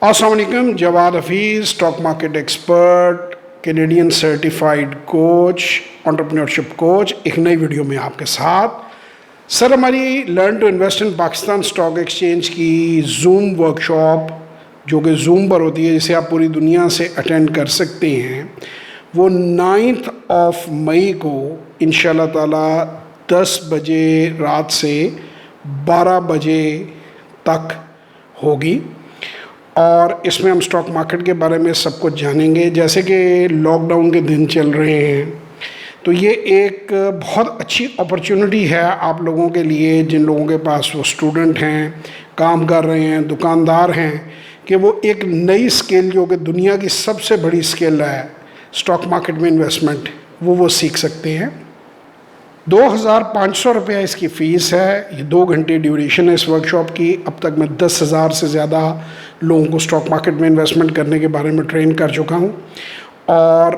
السلام علیکم، Jawad Hafeez, stock market expert, Canadian certified coach, entrepreneurship coach, ایک نئی ویڈیو میں آپ کے ساتھ۔ سر، ہماری learn to invest in Pakistan stock exchange کی زوم ورکشاپ جو کہ زوم پر ہوتی ہے، جسے آپ پوری دنیا سے اٹینڈ کر سکتے ہیں، وہ 9 مئی کو انشاءاللہ تعالی 10 بجے رات سے 12 بجے تک ہوگی، اور اس میں ہم اسٹاک مارکیٹ کے بارے میں سب کچھ جانیں گے۔ جیسے کہ لاک ڈاؤن کے دن چل رہے ہیں، تو یہ ایک بہت اچھی اپرچونٹی ہے آپ لوگوں کے لیے، جن لوگوں کے پاس وہ اسٹوڈنٹ ہیں، کام کر رہے ہیں، دکاندار ہیں، کہ وہ ایک نئی سکل جو کہ دنیا کی سب سے بڑی سکل ہے اسٹاک مارکیٹ میں انویسٹمنٹ، وہ سیکھ سکتے ہیں۔ 2500 روپیہ اس کی فیس ہے۔ یہ 2 گھنٹے ڈیوریشن ہے اس ورکشاپ کی۔ اب تک میں 10,000 سے زیادہ لوگوں کو اسٹاک مارکیٹ میں انویسٹمنٹ کرنے کے بارے میں ٹرین کر چکا ہوں، اور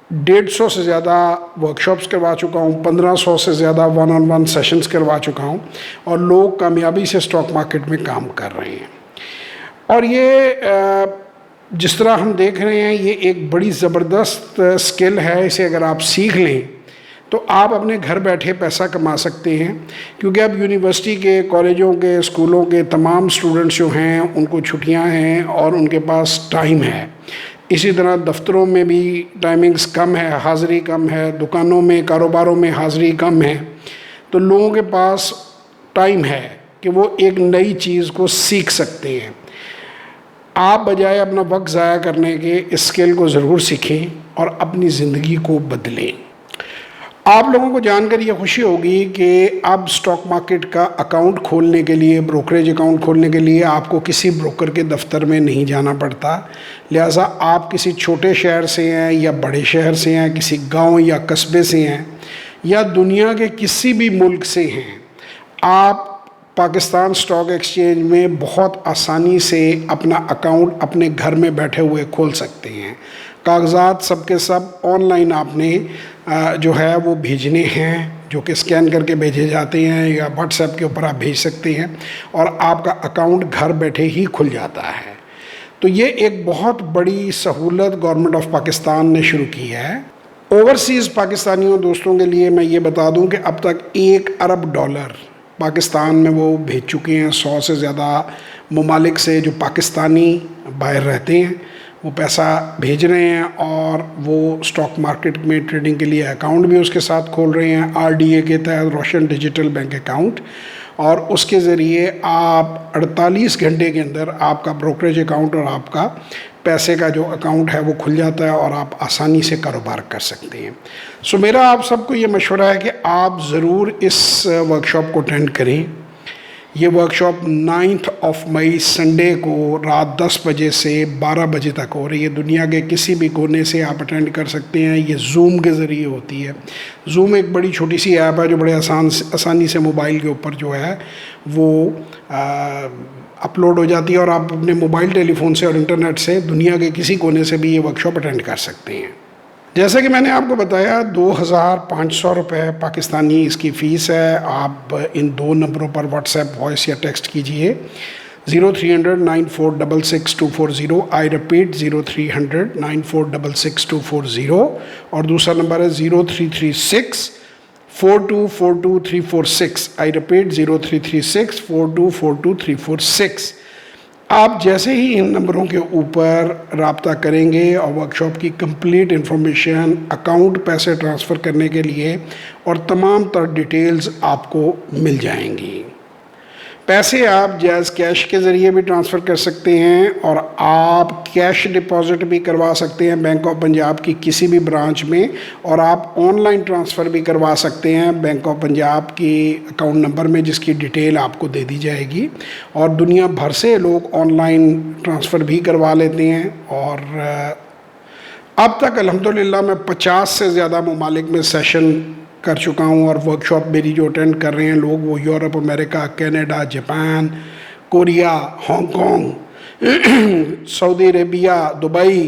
150 سے زیادہ ورکشاپس کروا چکا ہوں، 1500 سے زیادہ ون آن ون سیشنز کروا چکا ہوں، اور لوگ کامیابی سے اسٹاک مارکیٹ میں کام کر رہے ہیں۔ اور یہ جس طرح ہم دیکھ رہے ہیں، یہ ایک بڑی زبردست سکل ہے۔ اسے اگر آپ سیکھ لیں تو آپ اپنے گھر بیٹھے پیسہ کما سکتے ہیں، کیونکہ اب یونیورسٹی کے، کالجوں کے، اسکولوں کے تمام اسٹوڈنٹس جو ہیں ان کو چھٹیاں ہیں اور ان کے پاس ٹائم ہے۔ اسی طرح دفتروں میں بھی ٹائمنگز کم ہے، حاضری کم ہے، دکانوں میں، کاروباروں میں حاضری کم ہے، تو لوگوں کے پاس ٹائم ہے کہ وہ ایک نئی چیز کو سیکھ سکتے ہیں۔ آپ بجائے اپنا وقت ضائع کرنے کے اس اسکل کو ضرور سیکھیں اور اپنی زندگی کو بدلیں۔ آپ لوگوں کو جان کر یہ خوشی ہوگی کہ اب اسٹاک مارکیٹ کا اکاؤنٹ کھولنے کے لیے، بروکریج اکاؤنٹ کھولنے کے لیے آپ کو کسی بروکر کے دفتر میں نہیں جانا پڑتا۔ لہٰذا آپ کسی چھوٹے شہر سے ہیں یا بڑے شہر سے ہیں، کسی گاؤں یا قصبے سے ہیں، یا دنیا کے کسی بھی ملک سے ہیں، آپ پاکستان اسٹاک ایکسچینج میں بہت آسانی سے اپنا اکاؤنٹ اپنے گھر میں بیٹھے ہوئے کھول سکتے ہیں۔ کاغذات سب کے سب آن لائن آپ نے جو ہے وہ بھیجنے ہیں، جو کہ اسکین کر کے بھیجے جاتے ہیں، یا واٹس ایپ کے اوپر آپ بھیج سکتے ہیں، اور آپ کا اکاؤنٹ گھر بیٹھے ہی کھل جاتا ہے۔ تو یہ ایک بہت بڑی سہولت گورنمنٹ آف پاکستان نے شروع کی ہے۔ اوورسیز پاکستانیوں دوستوں کے لیے میں یہ بتا دوں کہ اب تک $1 ارب پاکستان میں وہ بھیج چکے ہیں۔ 100 سے زیادہ ممالک سے جو پاکستانی باہر رہتے ہیں وہ پیسہ بھیج رہے ہیں، اور وہ اسٹاک مارکیٹ میں ٹریڈنگ کے لیے اکاؤنٹ بھی اس کے ساتھ کھول رہے ہیں، RDA کے تحت، روشن ڈیجیٹل بینک اکاؤنٹ، اور اس کے ذریعے آپ 48 گھنٹے کے اندر آپ کا بروکریج اکاؤنٹ اور آپ کا پیسے کا جو اکاؤنٹ ہے وہ کھل جاتا ہے، اور آپ آسانی سے کاروبار کر سکتے ہیں۔ سو میرا آپ سب کو یہ مشورہ ہے کہ آپ ضرور اس ورکشاپ کو اٹینڈ کریں۔ یہ ورکشاپ 9 مئی سنڈے کو رات 10 بجے سے 12 بجے تک ہو رہی ہے۔ دنیا کے کسی بھی کونے سے آپ اٹینڈ کر سکتے ہیں۔ یہ زوم کے ذریعے ہوتی ہے۔ زوم ایک بڑی چھوٹی سی ایپ ہے جو بڑے آسانی سے موبائل کے اوپر جو ہے وہ اپلوڈ ہو جاتی ہے، اور آپ اپنے موبائل ٹیلی فون سے اور انٹرنیٹ سے دنیا کے کسی کونے سے بھی یہ ورکشاپ اٹینڈ کر سکتے ہیں۔ جیسا کہ میں نے آپ کو بتایا، 2500 روپے پاکستانی اس کی فیس ہے۔ آپ ان 2 نمبروں پر واٹس ایپ وائس یا ٹیکسٹ کیجئے، 0300 9466 آئی رپیٹ 0300 9466 اور دوسرا نمبر ہے 0336 4242346، آئی رپیٹ 0336 4242346۔ آپ جیسے ہی ان نمبروں کے اوپر رابطہ کریں گے اور ورکشاپ کی کمپلیٹ انفارمیشن، اکاؤنٹ پیسے ٹرانسفر کرنے کے لیے اور تمام تر ڈیٹیلز آپ کو مل جائیں گی۔ پیسے آپ جائز کیش کے ذریعے بھی ٹرانسفر کر سکتے ہیں، اور آپ کیش ڈپازٹ بھی کروا سکتے ہیں بینک آف پنجاب کی کسی بھی برانچ میں، اور آپ آن لائن ٹرانسفر بھی کروا سکتے ہیں بینک آف پنجاب کی اکاؤنٹ نمبر میں، جس کی ڈیٹیل آپ کو دے دی جائے گی۔ اور دنیا بھر سے لوگ آن لائن ٹرانسفر بھی کروا لیتے ہیں، اور اب تک الحمدللہ میں 50 سے زیادہ ممالک میں سیشن کر چکا ہوں، اور ورکشاپ میری جو اٹینڈ کر رہے ہیں لوگ، وہ Europe, America, Canada, Japan, Korea, Hong Kong, Saudi Arabia, Dubai,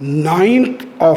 9